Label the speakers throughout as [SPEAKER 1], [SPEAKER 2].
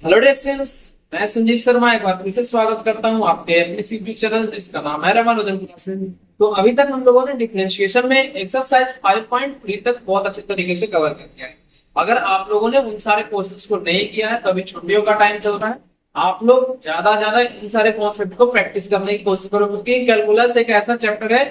[SPEAKER 1] Hello dear students, मैं संजीव शर्मा एक बार फिर से स्वागत करता हूं आपके अपने यूट्यूब चैनल जिसका नाम है रामानुजन क्लासेस। तो अभी तक हम लोगों ने डिफरेंशिएशन में एक्सरसाइज 5.3 तक बहुत अच्छे तरीके से कवर कर दिया है। अगर आप लोगों ने उन सारे क्वेश्चंस को नहीं किया है तो अभी छुट्टियों का टाइम चल रहा है। आप लोग ज्यादा ज्यादा इन सारे कॉन्सेप्ट को प्रैक्टिस करने की कोशिश करो, क्योंकि कैलकुलस एक ऐसा चैप्टर है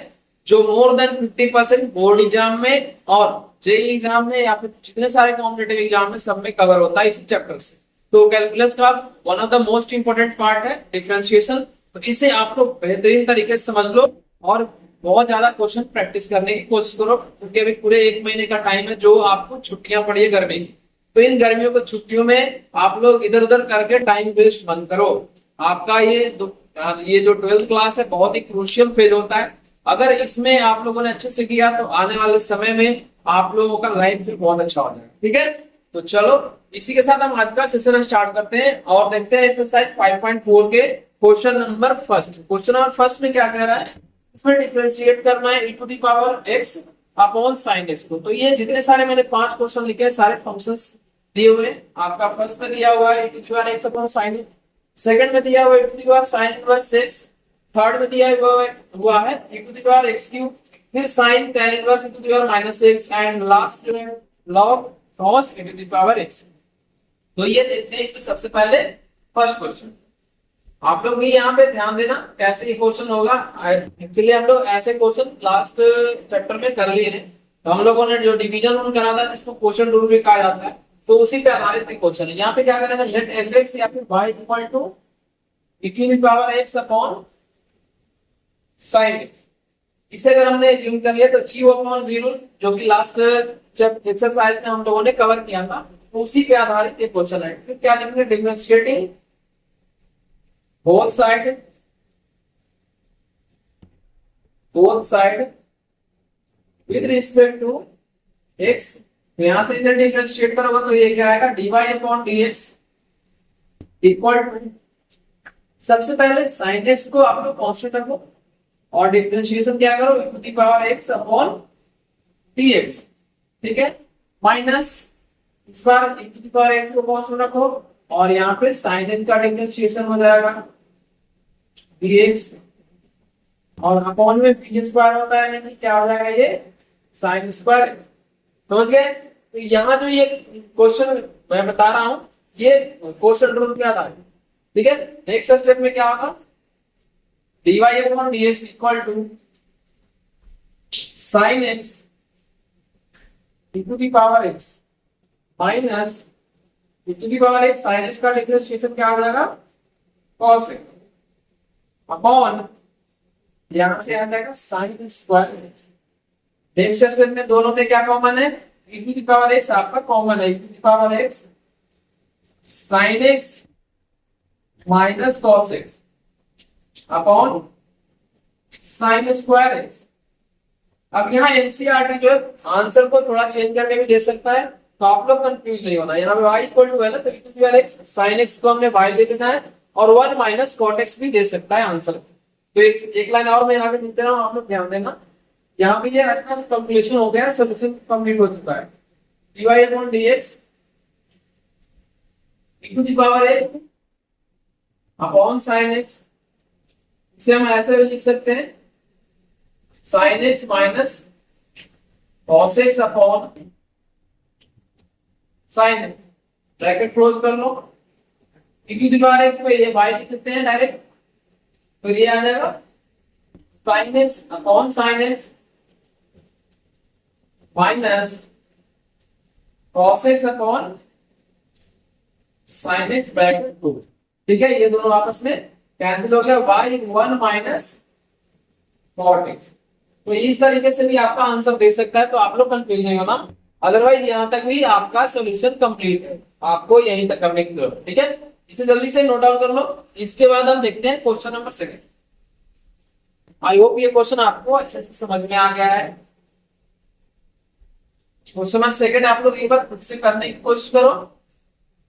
[SPEAKER 1] जो मोर देन 50% बोर्ड एग्जाम में और जेईई एग्जाम में या फिर जितने सारे कॉम्पिटिटिव एग्जाम में सब में कवर होता है इसी चैप्टर से। तो कैलकुलस का one of the most important part है डिफरेंशिएशन। तो इसे आप लोग बेहतरीन तरीके से समझ लो और बहुत ज्यादा क्वेश्चन प्रैक्टिस करने की कोशिश करो, क्योंकि अभी पूरे एक महीने का टाइम है जो आपको छुट्टियां पड़ी है गर्मी की। तो इन गर्मियों की छुट्टियों में आप लोग इधर उधर करके टाइम वेस्ट मत करो। आपका ये जो 12th क्लास है बहुत ही क्रूशियल फेज होता है। अगर इसमें आप लोगों ने अच्छे से किया तो आने वाले समय में आप लोगों का लाइफ भी बहुत अच्छा हो जाएगा। ठीक है, तो चलो इसी के साथ हम आज का सेशन स्टार्ट करते हैं और देखते हैं एक्सरसाइज 5.4 के question number first. Question number first में क्या कह रहा है, इसमें डिफरेंशिएट करना है e to the power x upon sin x को। तो ये जितने सारे मैंने 5 क्वेश्चन लिखे हैं सारे फंक्शंस दिए हुए हैं। आपका फर्स्ट में दिया हुआ है e to the power x upon sin x, second में दिया हुआ है e to the power sin inverse x, third में दिया हुआ है e to the power x cube, फिर sin tan inverse e to the power minus x and last जो है log cos e to the power x। तो ये देखते हैं इसमें सबसे पहले फर्स्ट क्वेश्चन। आप लोग भी यहाँ पे ध्यान देना कैसे ये क्वेश्चन होगा। एक्चुअली हम लोग ऐसे क्वेश्चन लास्ट चैप्टर में कर लिए हैं। तो हम लोगों ने जो डिवीजन रूल करा था जिसको क्वेश्चन रूल भी कहा जाता है, तो उसी पे आधारित क्वेश्चन है। यहाँ पे क्या करेंगे, लेट एफ एक्स या फिर y equal to e to the power x upon sin x। इसे अगर हमने एज्यूम कर लिया तो e अपॉन v रूल जो कि लास्ट एक्सरसाइज में हम लोगों ने कवर किया था, उसी पे आधारित एक क्वेश्चन है। फिर क्या लिखेंगे, differentiating both side with respect to x। तो यहां से इधर डिफरेंशिएट करोगे तो ये क्या आएगा, dy upon dx equal to, सबसे पहले sin x को आप लोग कांस्टेंट रखो और डिफरेंशिएशन क्या करो, e to the power x upon dx। ठीक है, माइनस इस बार e to the power x को कांस्टेंट रखो और यहाँ पे sin x का डिफरेंशिएशन हो जाएगा dx और अपॉन में b स्क्वायर होता है, यानी क्या हो जाएगा ये sin स्क्वायर। समझ गए। तो यहाँ जो ये क्वेश्चन मैं बता रहा हूं ये क्वेश्चन रूल पे आता है। ठीक है, नेक्स्ट स्टेप में क्या होगा, dy upon dx equal to sin x e to the power x minus e to the power x sin x का डिफरेंशिएशन क्या हो जाएगा cos x अपॉन यहां से आ जाएगा sin square x। Next step में दोनों में क्या कॉमन है, e to the power x आपका कॉमन है, e to the power x sin x minus cos x upon sin square x। अब यहाँ एनसीईआरटी जो है आंसर को थोड़ा चेंज करके भी दे सकता है, तो आप लोग कंफ्यूज नहीं होना। यहाँ पे y इक्वल टू है ना, तो e to the power x sin x को हमने y ले लेना है और 1 माइनस cot x भी दे सकता है आंसर। तो एक लाइन और मैं यहाँ पे लिखते रहा हूँ, आप लोग ध्यान देना। यहाँ पे ये अपना कैलकुलेशन हो गया, सोल्यूशन कंप्लीट हो चुका है। dy upon dx e to the power x upon sin x, इसे हम ऐसे भी लिख सकते हैं sin x minus cos x upon sin x, bracket close कर लो। e to the power x को ये y लिख देते हैं डायरेक्ट, तो ये आ जाएगा sin x upon sin x minus cos x upon sin x bracket close. ठीक है, ये दोनों आपस में कैंसिल हो गया, y 1 माइनस cot x। तो इस तरीके से भी आपका आंसर दे सकता है, तो आप लोग कंफ्यूज नहीं होना। अदरवाइज यहाँ तक भी आपका सॉल्यूशन कंप्लीट है, आपको यहीं तक करने की जरूरत है। ठीक है, इसे जल्दी से नोट डाउन कर लो। इसके बाद हम देखते हैं क्वेश्चन नंबर 2। आई होप ये क्वेश्चन आपको अच्छे से समझ में आ गया है। क्वेश्चन नंबर 2 आप लोग एक बार खुद से करने की कोशिश करो,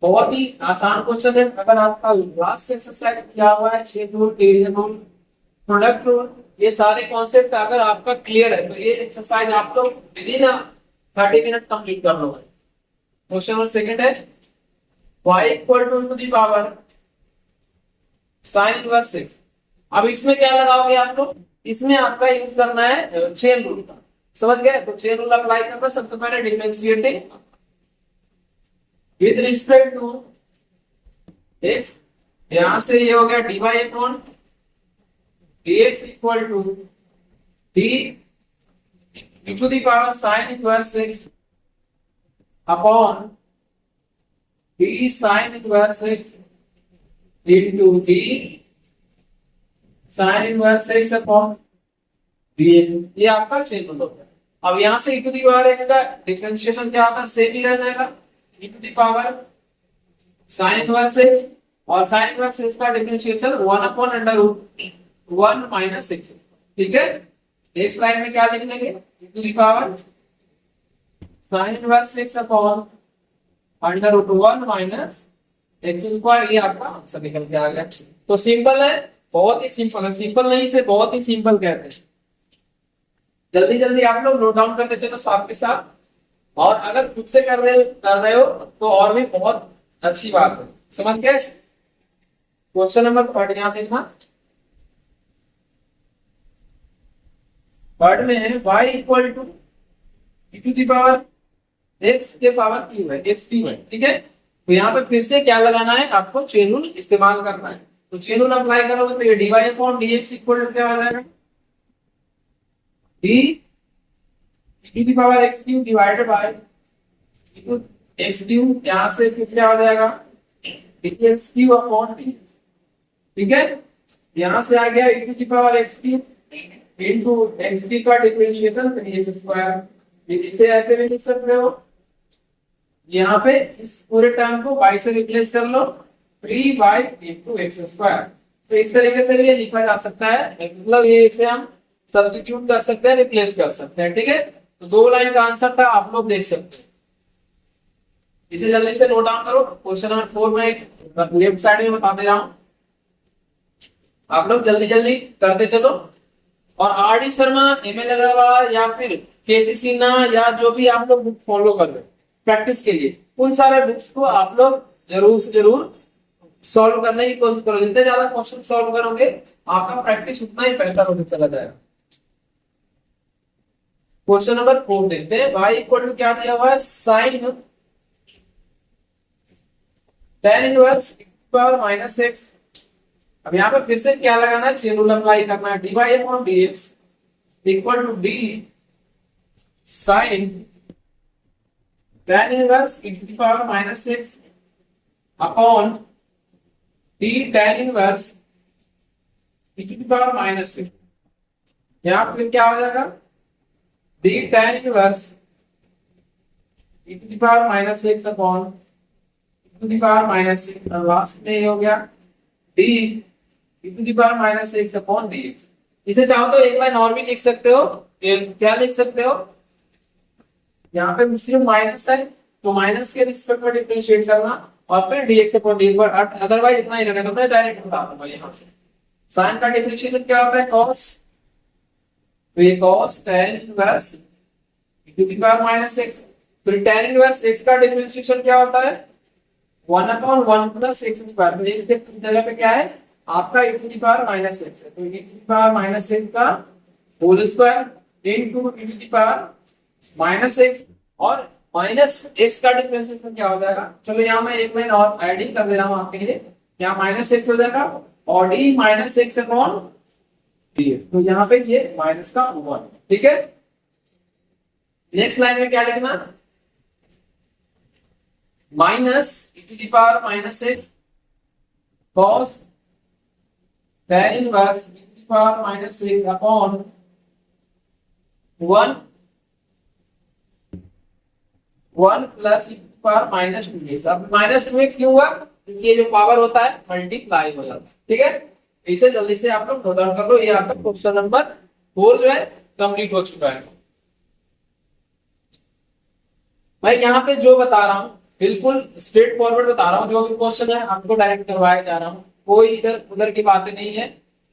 [SPEAKER 1] बहुत ही आसान क्वेश्चन है। अगर आपका लास्ट एक्सरसाइज किया हुआ है, chain rule, division rule, product rule, ये सारे कॉन्सेप्ट अगर आपका क्लियर है तो ये एक्सरसाइज आप लोग विद इन 30 मिनट कंप्लीट कर लो। क्वेश्चन नंबर 2 है, y equal to the power sine inverse x. अब इसमें क्या लगाओगे आप लोग, इसमें आपका यूज करना है चेन रूल का, समझ गए। तो चेन रूल अप्लाई करना, सबसे पहले differentiating with respect to x, यहां से ये हो गया dy upon dx equal to d to the power sine inverse x upon d sine inverse x into d sine inverse x upon dx। ये आपका चेन रूल हो गया। अब यहां से e to the power x का differentiation क्या होता है, सेम ही रह जाएगा, e to the power sine inverse x, और साइन इनवर्स एक्स का differentiation 1 upon under root 1 minus x. ठीक है, नेक्स्ट लाइन में क्या लिख लेंगे, e to the power sine inverse x upon under root 1 minus x square. ये आपका आंसर निकल के आ गया। तो सिंपल है, बहुत ही सिंपल है, सिंपल नहीं से बहुत ही सिंपल कहते हैं। जल्दी जल्दी आप लोग नोट डाउन करते चलो साथ के साथ, और अगर खुद से कर रहे हो तो और भी बहुत अच्छी बात है, समझ गए। क्वेश्चन नंबर पढ़ यहां देखना, वर्ड में है y equal to e to the power x के पावर क्यू है, x क्यू है। ठीक है, तो यहाँ पे फिर से क्या लगाना है, आपको चेन रूल इस्तेमाल करना है। तो चेन रूल अप्लाई करोगे तो ये dy upon dx equal to क्या आ जाएगा, d e to the power x cube divided by x cube, यहाँ से फिर क्या हो जाएगा dx क्यूब अपॉन d। ठीक है, यहाँ से आ गया e to the power x cube into x की का डिफरेंशिएशन 3x स्क्वायर। इसे ऐसे भी लिख सकते हो, यहाँ पे इस पूरे टर्म को y से रिप्लेस कर लो, 3y इनटू x स्क्वायर। तो इस तरीके से ये लिखा जा सकता है, मतलब ये इसे हम सब्स्टिट्यूट कर सकते हैं, रिप्लेस कर सकते हैं। ठीक है, तो 2 लाइन का आंसर था, आप लोग देख सकते हैं। इसे जल्दी से नोट डाउन करो। क्वेश्चन नंबर 4 में लेफ्ट साइड में बता दे रहा हूं, आप लोग जल्दी जल्दी करते चलो। और R D Sharma, M L Agarwal या फिर केसी ना, या जो भी आप लोग बुक फॉलो कर रहे हैं प्रैक्टिस के लिए, उन सारे बुक्स को आप लोग जरूर से जरूर सॉल्व करने की कोशिश करो। जितने ज्यादा क्वेश्चन सॉल्व करोगे आपका प्रैक्टिस उतना ही बेहतर होते चला जाएगा। क्वेश्चन नंबर 4 देखते हैं। y इक्वल टू क्या दिया हुआ है, sine tan inverse power minus x. अब यहाँ पे फिर से क्या लगाना है, चेन रूल अप्लाई करना है, dy upon dx equal to d sine tan inverse e to the power minus x upon d tan inverse e to the power minus x. यहाँ फिर क्या हो जाएगा, d tan inverse e to the power minus x upon e to the power minus x. Last में ये हो गया d e to the power minus x upon dx। इसे चाहो तो एक लाइन और भी लिख सकते हो, क्या लिख सकते हो, यहाँ पे सिर्फ माइनस है तो माइनस के रिस्पेक्ट में डिफरेंशिएट करना, और फिर dx अपॉन dx। अदरवाइज इतना ही रहने दो, मैं डायरेक्ट बता दूंगा। यहाँ से साइन का डिफरेंशिएशन क्या होता है, cos, तो ये cos tan inverse e to the power minus x. फिर tan इनवर्स x का डिफरेंशिएशन क्या होता है, 1 अपॉन 1 प्लस एक्स स्क्वायर। इसके जगह पे क्या है आपका e to the power minus x है, तो e to the power minus x का whole square into e to the power minus x, और माइनस एक्स का डिफरेंशिएशन क्या हो जाएगा। चलो यहाँ मैं एक लाइन और एडिंग कर दे रहा हूँ आपके लिए, यहाँ माइनस एक्स हो जाएगा और D minus x upon dx। तो यहाँ पे ये माइनस का 1। ठीक है, नेक्स्ट लाइन में क्या लिखना, minus e to the power minus x cos tan inverse e to the power minus x upon 1 plus e to the power minus 2x। अब माइनस 2x क्यों हुआ, क्योंकि ये जो पावर होता है मल्टीप्लाई हो जाता है। ठीक है, इसे जल्दी से आप लोग नोट डाउन कर लो। ये आपका क्वेश्चन नंबर 4 जो है कंप्लीट हो चुका है। मैं यहाँ पे जो बता रहा हूँ बिल्कुल स्ट्रेट फॉरवर्ड बता रहा हूँ, जो भी क्वेश्चन है आपको डायरेक्ट करवाया जा रहा हूँ, कोई इधर उधर की बातें नहीं है।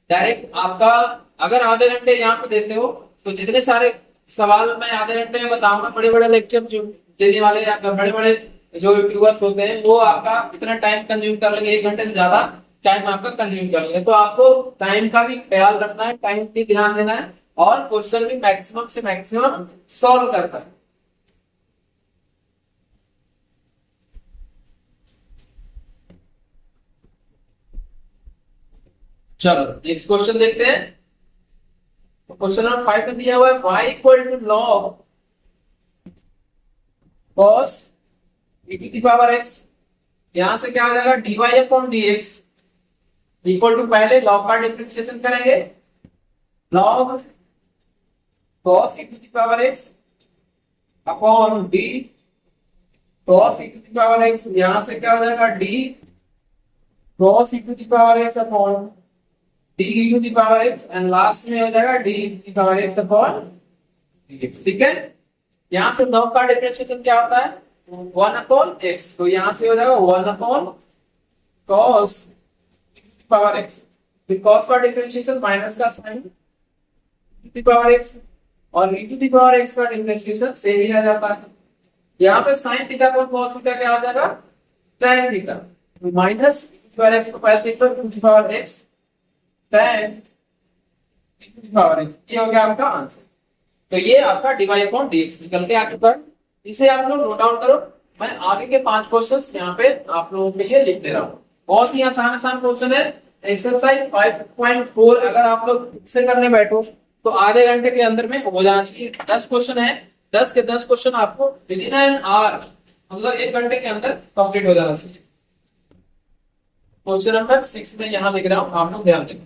[SPEAKER 1] डायरेक्ट आपका अगर आधे घंटे यहाँ पे देते हो तो जितने सारे सवाल मैं आधे घंटे में बताऊंगा, बड़े बड़े लेक्चर जो देने वाले या बड़े बड़े जो व्यूअर्स होते हैं वो आपका कितना टाइम कंज्यूम कर लेंगे, 1 घंटे से ज्यादा टाइम आपका कंज्यूम कर लेंगे। तो आपको टाइम का भी ख्याल रखना है, टाइम भी ध्यान देना है और क्वेश्चन भी मैक्सिमम से मैक्सिमम सॉल्व करना है। चलो नेक्स्ट क्वेश्चन देखते हैं। क्वेश्चन नंबर 5 में दिया हुआ है y equal to log cos e to the power x। यहां से क्या आ जाएगा dy upon dx equal to, पहले log का डिफरेंशिएशन करेंगे, log cos e to the power x upon d cos e to the power x। यहां से क्या आ जाएगा d cos e to the power x upon d to the power x and last में हो जाएगा d to the power x upon dx। ठीक है, यहां से log का डिफरेंशिएशन क्या होता है 1 अपॉन x, तो यहां से हो जाएगा 1 अपॉन cos पावर x। फिर cos का डिफरेंशिएशन माइनस का sine to the power x और e to the power x का डिफरेंशिएशन सेम ही रह जाता है। यहाँ पे sin थीटा और cos थीटा क्या हो जाएगा tan थीटा, तो minus e to the power x को पहले लिख लो to the power x tan e to the power x। ये हो गया आपका आंसर। तो ये आपका dy अपॉन dx निकल के आ चुका है। इसे आप लोग नोट डाउन करो, मैं आगे के 5 क्वेश्चंस यहाँ पे आप लोगों के लिए लिख दे रहा हूँ। बहुत ही आसान आसान क्वेश्चन है। एक्सरसाइज 5.4 अगर आप लोग खुद से करने बैठो तो आधे घंटे के अंदर में हो जाना चाहिए। 10 क्वेश्चन है, 10 के 10 क्वेश्चन आपको विद इन एन आवर मतलब 1 घंटे के अंदर कंप्लीट हो जाना चाहिए। क्वेश्चन नंबर 6 में यहाँ लिख रहा हूँ, आप लोग ध्यान दें।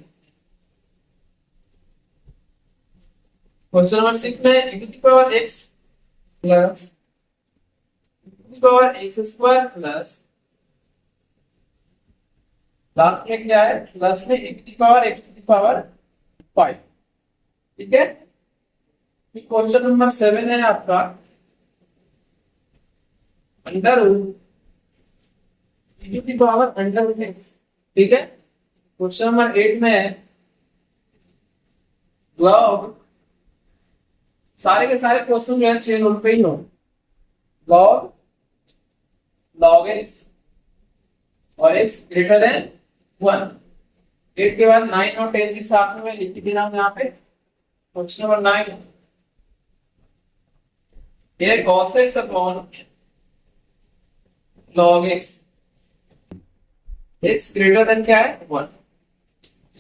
[SPEAKER 1] क्वेश्चन नंबर 6 में e to the power x plus e to the power x square plus last में क्या है प्लस में e to the power x to the power 5। ठीक है, क्वेश्चन नंबर 7 है आपका under root e to the power under root x। ठीक है, क्वेश्चन नंबर 8 में है log, सारे के सारे क्वेश्चन जो है 6 नोट पे ही हो, log x और x ग्रेटर देन 1। 8 के बाद 9 और 10 के साथ में मैं लिख दे रहा हूं यहाँ पे। क्वेश्चन नंबर 9 ये cos x upon log x, x greater than क्या है 1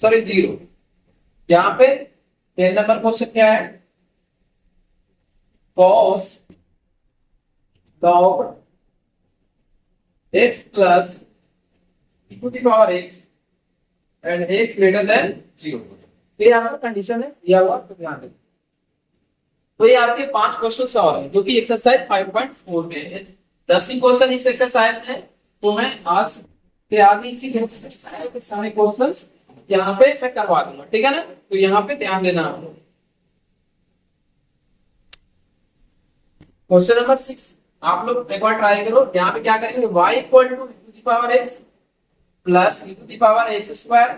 [SPEAKER 1] सॉरी 0। यहाँ पे 10 नंबर क्वेश्चन क्या है cos log x plus e to the power x and x greater than 0। ये आपका कंडीशन है दिया हुआ, तो ध्यान रखिए। तो ये आपके 5 क्वेश्चन और हैं जो कि एक्सरसाइज 5.4 में है। 10 ही क्वेश्चन इस एक्सरसाइज में, तो मैं आज ही इसी एक्सरसाइज के सारे क्वेश्चंस यहाँ पे मैं करवा दूंगा। ठीक है ना, तो यहाँ पे ध्यान देना आप लोग। क्वेश्चन नंबर 6 आप लोग एक बार ट्राई करो। यहाँ पे क्या करेंगे y equal to e to the power x plus e to the power x square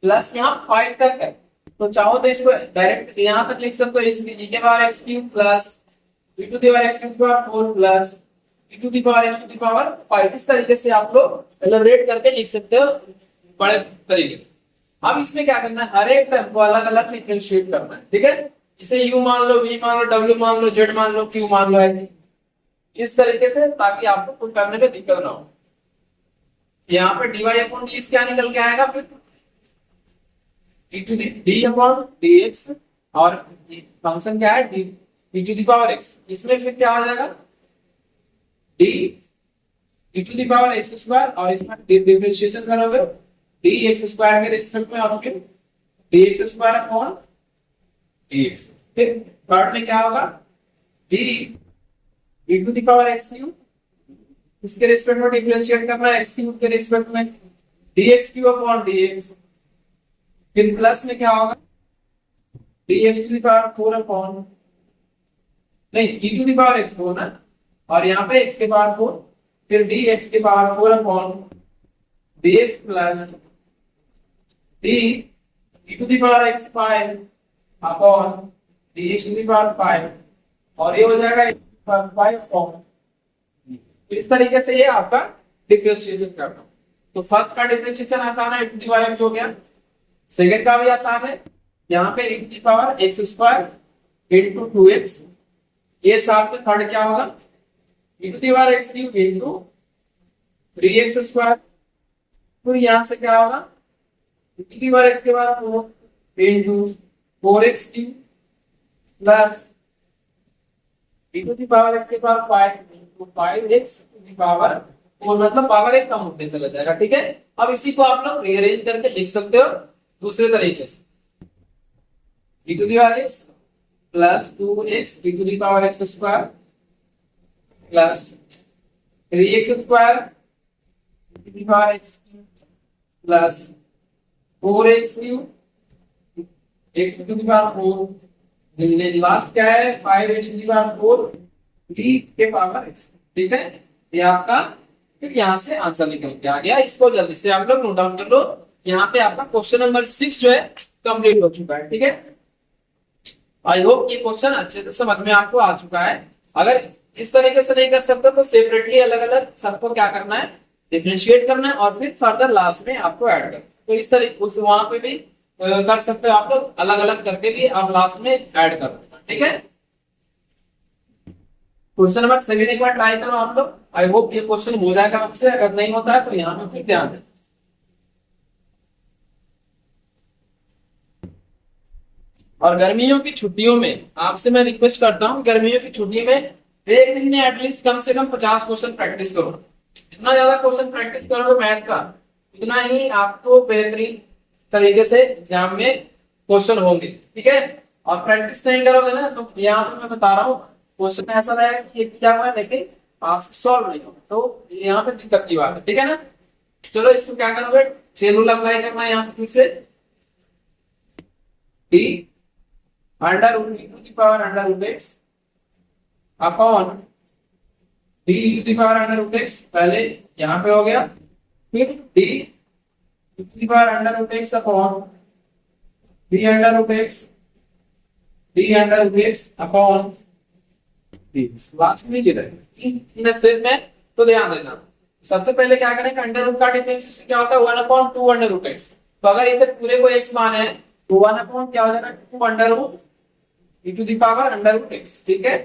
[SPEAKER 1] plus यहाँ 5 तक है, तो चाहो तो इसको डायरेक्ट यहाँ तक लिख सकते हो, इसमें e के power x cube plus e to the power x to the power 4 plus e to the power x to the power 5। इस तरीके से आप लोग एलिब्रेट करके लिख सकते हो बड़े तरीके से। अब इसमें क्या करना है, हर एक टर्म को अलग अलग डिफरेंशिएट करना है। ठीक है, इसे u मान लो, v मान लो, w मान लो, z मान लो, q मान लो, इस तरीके से, ताकि आपको कुछ करने में दिक्कत ना हो। यहाँ पे dy अपॉन dx क्या निकल के आएगा, फिर e to d upon dx और फंक्शन क्या है d to the power x। इसमें फिर क्या हो जाएगा d e to the power x square और इसमें डिफरेंशिएशन करोगे dx स्क्वायर के रिस्पेक्ट में और फिर dx स्क्वायर अपॉन dx। फिर थर्ड में क्या होगा d e to the power x cube, इसके रिस्पेक्ट में डिफरेंशिएट करना है x क्यूब के रिस्पेक्ट में dx क्यूब अपॉन dx। फिर प्लस में क्या होगा dx to the power 4 upon नहीं e to the power x 4 ना, और यहाँ पे x के पावर 4, फिर dx के power 4 upon dx plus d e to the power x 5 upon dx to the power 5 और ये हो जाएगा 5 अपॉन इस तरीके से ये आपका डिफरेंशिएशन करना। तो फर्स्ट का डिफरेंशिएशन आसान है, e⁻x हो गया। सेकंड का भी आसान है, यहाँ पे e⁻x² इंटू 2x, ये साथ में थर्ड क्या होगा e⁻x³ इंटू 3x²। फिर यहाँ से क्या होगा e⁻x के बाद 4 इंटू 4x³ प्लस e⁻x के बाद 5 इंटू 5x⁴, मतलब पावर एक कम होते चला जाएगा। ठीक है, अब इसी को आप लोग रीअरेंज करके लिख सकते हो दूसरे तरीके से, e⁻x plus 2x e⁻x² plus 3x² e⁻x plus 4x³ x⁴, last क्या है 5x⁴ d के पावर x। ठीक है, ये आपका फिर यहाँ से आंसर निकल के आ गया। इसको जल्दी से आप लोग नोट डाउन कर लो। यहाँ पे आपका क्वेश्चन नंबर 6 जो है कंप्लीट हो चुका है। ठीक है, आई होप ये क्वेश्चन अच्छे से समझ में आपको आ चुका है। अगर इस तरीके से नहीं कर सकते तो सेपरेटली अलग अलग सबको क्या करना है, डिफरेंशिएट करना है और फिर फर्दर लास्ट में आपको ऐड करना। तो इस तरीके उस वहां पे भी कर सकते हो आप लोग, अलग अलग करके भी आप लास्ट में ऐड कर देना। ठीक है, क्वेश्चन नंबर 7 एक बार ट्राई करो आप लोग। आई होप ये क्वेश्चन हो जाएगा आपसे, अगर नहीं होता है तो यहाँ पे फिर ध्यान दें। और गर्मियों की छुट्टियों में आपसे मैं रिक्वेस्ट करता हूँ, गर्मियों की छुट्टी में एक दिन में एटलीस्ट कम से कम 50 क्वेश्चन प्रैक्टिस करो। जितना ज्यादा क्वेश्चन प्रैक्टिस करोगे मैथ का, उतना ही आपको बेहतरीन तरीके से एग्जाम में क्वेश्चन होंगे। ठीक है, और प्रैक्टिस नहीं करोगे ना तो यहाँ पे मैं बता रहा हूँ क्वेश्चन ऐसा रहेगा कि क्या हुआ लेकिन आपसे सॉल्व नहीं होगा, तो यहाँ पे दिक्कत की बात है। ठीक है ना, चलो इसको क्या करोगे, चेन रूल अप्लाई करना है यहाँ पे फिर से, d √e⁻√x अपॉन d⁻√x, पहले यहाँ पे हो गया, फिर d⁻√x upon d√x upon last में किधर इन स्टेप में। तो ध्यान देना, सबसे पहले क्या करेंगे, अंडर रूट का डिफरेंशिएशन क्या होता है 1/2 √x। तो अगर इसे पूरे को x माने तो 1 अपॉन क्या हो जाएगा 2 √e⁻√x। ठीक है,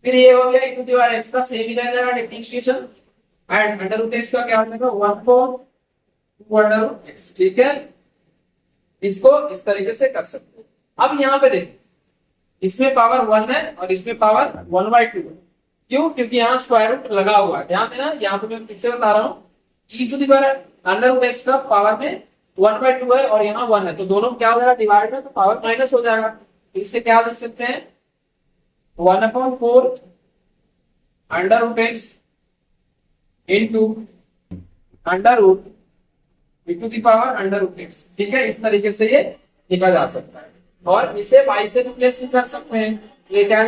[SPEAKER 1] फिर ये हो गया e⁻x का सेम ही रह जाएगा differentiation, and under root x का क्या हो जाएगा 1/2 √x। ठीक है, इसको इस तरीके से कर सकते हैं। अब यहाँ पे देखो, इसमें पावर 1 है और इसमें पावर 1/2 है। क्यों, क्योंकि यहाँ स्क्वायर रूट लगा हुआ है। ध्यान देना, यहाँ पे मैं फिर से बता रहा हूँ, e⁻√x का पावर में 1/2 है और यहाँ 1 है, तो दोनों क्या हो जाएगा डिवाइड में, तो पावर माइनस हो जाएगा। तो इससे क्या लिख सकते हैं 1/4 √x इंटू √e⁻√x। ठीक है, इस तरीके से ये लिखा जा सकता है। और इसे y से रिप्लेस कर सकते हैं, ये क्या है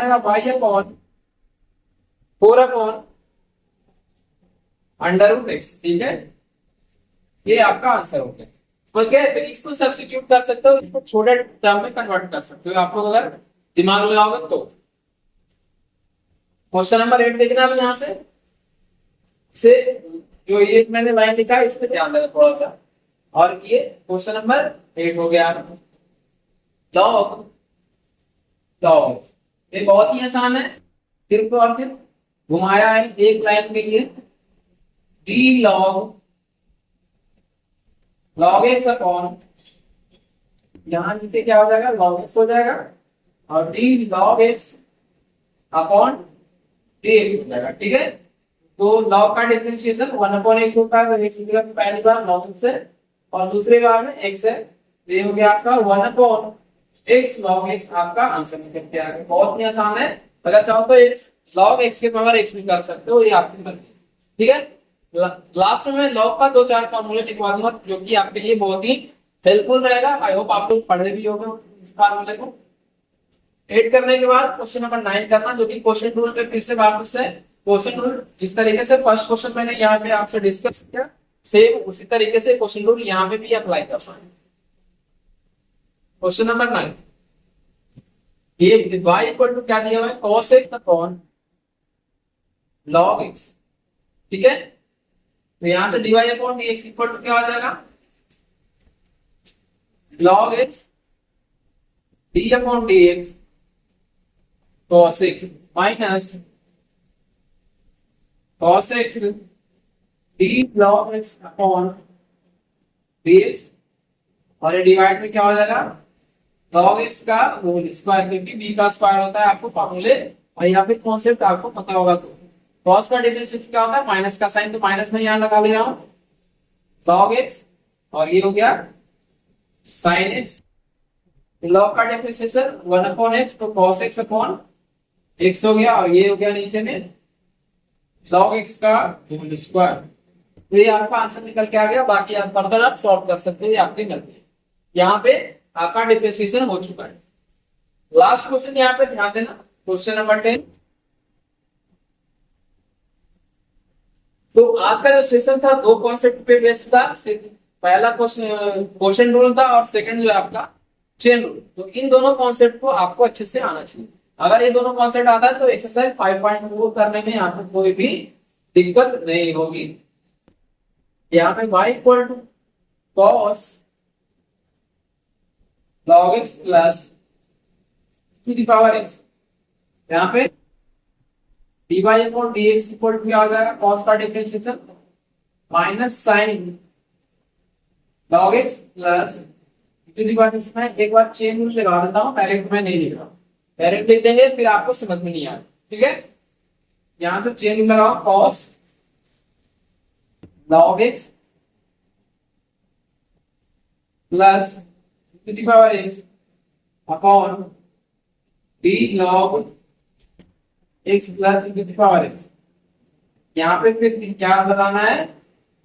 [SPEAKER 1] y/4/√x। ठीक है, ये आपका आंसर हो गया। समझ गए, तो इसको सब्स्टिट्यूट कर सकते हो, इसको छोटे टर्म में कन्वर्ट कर सकते हो आप लोग अगर दिमाग लगाओगे तो। क्वेश्चन नंबर 8 देखना अब यहाँ से जो ये मैंने लाइन लिखा है इस पे ध्यान देना थोड़ा सा। और ये क्वेश्चन नंबर 8 हो गया लॉग x। ये बहुत ही आसान है, सिर्फ और सिर्फ घुमाया है एक लाइन के लिए, d log x अपॉन, यहां नीचे क्या हो जाएगा log x हो जाएगा, और d log x upon dx हो जाएगा। ठीक है, तो log का डिफरेंशिएशन 1/x होता है, x पहली बार log x है और दूसरी बार में x है, तो ये हो गया आपका 1/x log x। आपका आंसर निकल के आ गया, बहुत ही आसान है। अगर चाहो तो x log x के पावर x भी कर सकते हो, ये आपकी मर्जी। ठीक है, लास्ट में मैं लॉग का 2-4 फॉर्मूले लिखवा दूंगा जो कि आपके लिए बहुत ही हेल्पफुल रहेगा। आई होप आप लोग पढ़े भी होंगे इस फॉर्मूले को। 8 करने के बाद क्वेश्चन नंबर 9 करना, जो कि क्वेश्चन रूल पे फिर से वापस है। क्वेश्चन रूल जिस तरीके से फर्स्ट क्वेश्चन मैंने यहाँ पे आपसे डिस्कस किया, सेम उसी तरीके से क्वेश्चन रूल यहाँ पे भी अप्लाई करना है। क्वेश्चन नंबर 9, ये y इक्वल टू क्या दिया हुआ है cos x upon log x। ठीक है, तो यहां से dy upon dx equal to क्या आ जाएगा, log x d upon dx cos x minus cos x d log x upon dx, और ये डिवाइड में क्या हो जाएगा, log x का होल स्क्वायर, क्योंकि b का स्क्वायर होता है आपको फॉर्मूले, और यहाँ पे कॉन्सेप्ट आपको पता होगा। तो cos का डिफरेंशिएशन क्या होता है, माइनस का साइन, तो माइनस में यहाँ लगा ले रहा हूँ log x, और ये हो गया sin x। log का डिफरेंशिएशन 1 अपॉन x, तो cos x अपॉन x हो गया, और ये हो गया नीचे में log x का होल स्क्वायर। तो ये आपका आंसर निकल के आ गया, बाकी आप फर्दर आप सॉल्व कर सकते हैं, आपकी मर्जी है। यहाँ पे आपका डिफरेंशिएशन हो चुका है। लास्ट क्वेश्चन यहाँ पे ध्यान देना, क्वेश्चन नंबर 10। तो आज का जो सेशन था दो कॉन्सेप्ट पे बेस्ड था, पहला क्वेश्चन रूल था और सेकंड जो है आपका चेन रूल। तो इन दोनों कॉन्सेप्ट को आपको अच्छे से आना चाहिए। अगर ये दोनों कॉन्सेप्ट आता है तो एक्सरसाइज 5.4 करने में आपको कोई भी दिक्कत नहीं होगी। यहाँ पे y equal to cos log x plus to the power x, यहाँ पे dy upon dx equal to क्या हो जाएगा, cos का differentiation minus sine log x plus to the power x। में एक बार चेन रूल लगा देता हूँ, डायरेक्ट में नहीं लिख रहा, डायरेक्ट लिख देंगे फिर आपको समझ में नहीं आएगा। ठीक है, यहां से चेन रूल लगाओ, cos log x plus to the power x upon d log x plus to the power x। यहाँ पे फिर क्या लगाना है,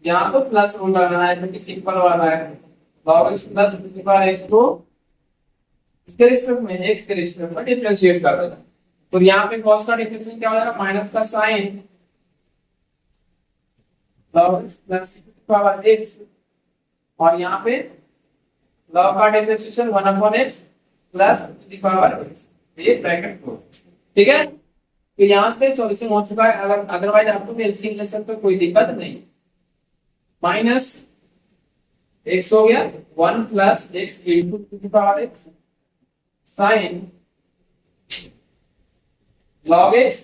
[SPEAKER 1] यहाँ तो प्लस रूल लगाना है क्योंकि सिंपल वाला है। log x plus to the power x को इसके रिस्पेक्ट में x के रिस्पेक्ट में डिफरेंशिएट कर देना। तो यहाँ पे cos का डिफरेंशिएशन क्या हो जाएगा, माइनस का sine log x plus to the power x, और यहाँ पे log का differentiation 1 upon x plus to the power x, ये ब्रैकेट क्लोज। ठीक है, तो यहाँ पे सॉल्यूशन हो चुका है। अगर अदरवाइज आपको एलसीएम ले सकते हो, कोई दिक्कत नहीं। माइनस x हो गया 1 plus x into to the power x sine log x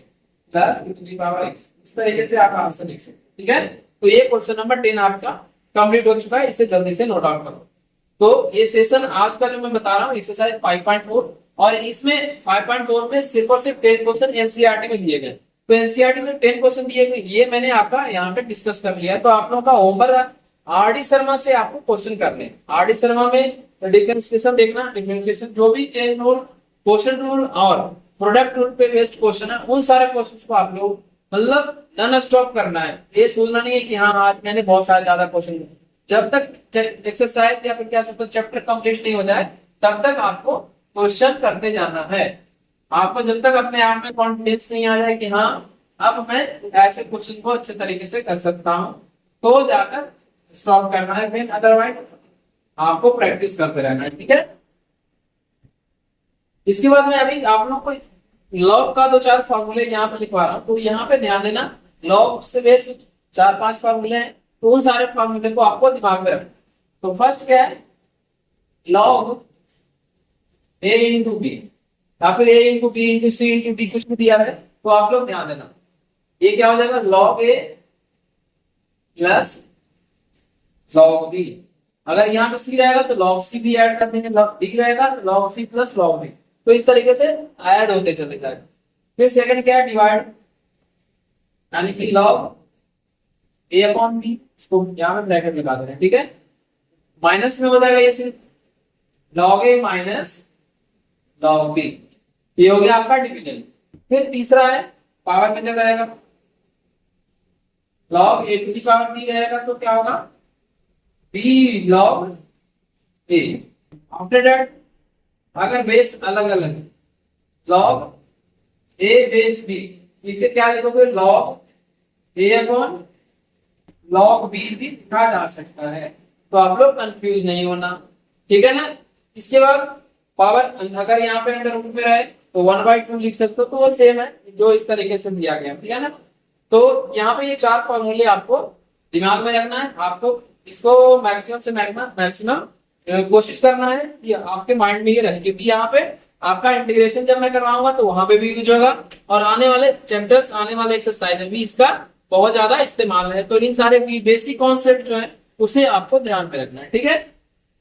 [SPEAKER 1] plus to the power x। इस तरीके से आप आंसर लिख सकते हैं। ठीक है, तो ये क्वेश्चन नंबर 10 आपका कंप्लीट हो चुका है, इसे जल्दी से नोट आउट करो। तो ये सेशन आज का जो मैं बता रहा हूँ एक्सरसाइज 5.4, और इसमें 5.4 में सिर्फ और सिर्फ 10 क्वेश्चन एनसीईआरटी में दिए गए। तो एनसीईआरटी में 10 क्वेश्चन दिए गए, ये मैंने आपका यहाँ पे डिस्कस कर लिया है। तो आप लोगों का होमवर्क आरडी शर्मा से आपको क्वेश्चन करने हैं। आरडी शर्मा में डिफरेंशिएशन देखना, डिफरेंशिएशन जो भी चेन रूल, क्वेश्चन रूल और प्रोडक्ट रूल पे बेस्ड क्वेश्चन है, उन सारे क्वेश्चन को आप लोग मतलब नॉन स्टॉप करना है। ये सोचना नहीं है कि हाँ आज मैंने बहुत सारे ज्यादा क्वेश्चन, जब तक एक्सरसाइज या फिर क्या सकते चैप्टर कंप्लीट नहीं हो जाए तब तक आपको क्वेश्चन करते जाना है। आपको जब तक अपने आप में कॉन्फिडेंस नहीं आ जाए कि हाँ अब मैं ऐसे क्वेश्चन को अच्छे तरीके से कर सकता हूँ, तो जाकर स्टॉप करना है, फिर अदरवाइज आपको प्रैक्टिस करते रहना है। ठीक है, इसके बाद में अभी आप लोग को लॉग का 2-4 फॉर्मूले यहाँ पे लिखवा रहा हूँ। तो यहाँ पे ध्यान देना, लॉग से बेस्ड 4-5 फॉर्मूले हैं, तो उन सारे फॉर्मूले को आपको दिमाग में रखना। तो फर्स्ट क्या है, लॉग a इंटू बी, या फिर a into B into C into D कुछ भी दिया है तो आप लोग ध्यान देना, ये क्या हो जाएगा log a plus log B. अगर यहाँ पे सी रहेगा तो लॉग सी भी ऐड कर देंगे, लॉग डी रहेगा तो log C plus log B. तो इस तरीके से ऐड होते चले जाएगा। फिर सेकंड क्या है, डिवाइड, यानी कि लॉग a अपॉन बी, इसको यहाँ पे ब्रैकेट लगा दे रहे हैं। ठीक है, माइनस में हो जाएगा ये सिर्फ log a minus log b, ये हो गया आपका डिविजन। फिर तीसरा है पावर में जब रहेगा log a to the power b रहेगा तो क्या होगा b log a। After that अगर बेस अलग अलग log a बेस b, इसे क्या लिखोगे log a upon log b भी लिखा जा सकता है। तो आप लोग कंफ्यूज नहीं होना, ठीक है ना। इसके बाद पावर अगर यहाँ पे अंडर रूट में रहे तो 1/2 लिख सकते हो, तो वो सेम है जो इस तरीके से दिया गया, ठीक है ना। तो यहाँ पे ये 4 फॉर्मूले आपको दिमाग में रखना है। आपको इसको मैक्सिमम से मैक्सिमम कोशिश करना है कि आपके माइंड में ये रहे, क्योंकि यहाँ पे आपका इंटीग्रेशन जब मैं करवाऊंगा तो वहां पे भी यूज होगा, और आने वाले चैप्टर्स, आने वाले एक्सरसाइज में भी इसका बहुत ज्यादा इस्तेमाल है। तो इन सारे बेसिक कॉन्सेप्ट जो है उसे आपको ध्यान में रखना है, ठीक है।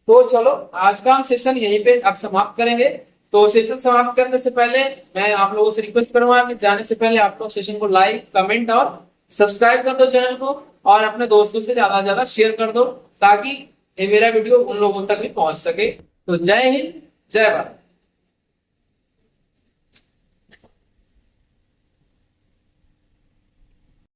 [SPEAKER 1] तो चलो आज का हम सेशन यहीं पे अब समाप्त करेंगे। तो सेशन समाप्त करने से पहले मैं आप लोगों से रिक्वेस्ट करूंगा कि जाने से पहले आप लोग सेशन को लाइक, कमेंट और सब्सक्राइब कर दो चैनल को, और अपने दोस्तों से ज्यादा से ज्यादा शेयर कर दो, ताकि ये मेरा वीडियो उन लोगों तक भी पहुंच सके। तो जय हिंद, जय भारत।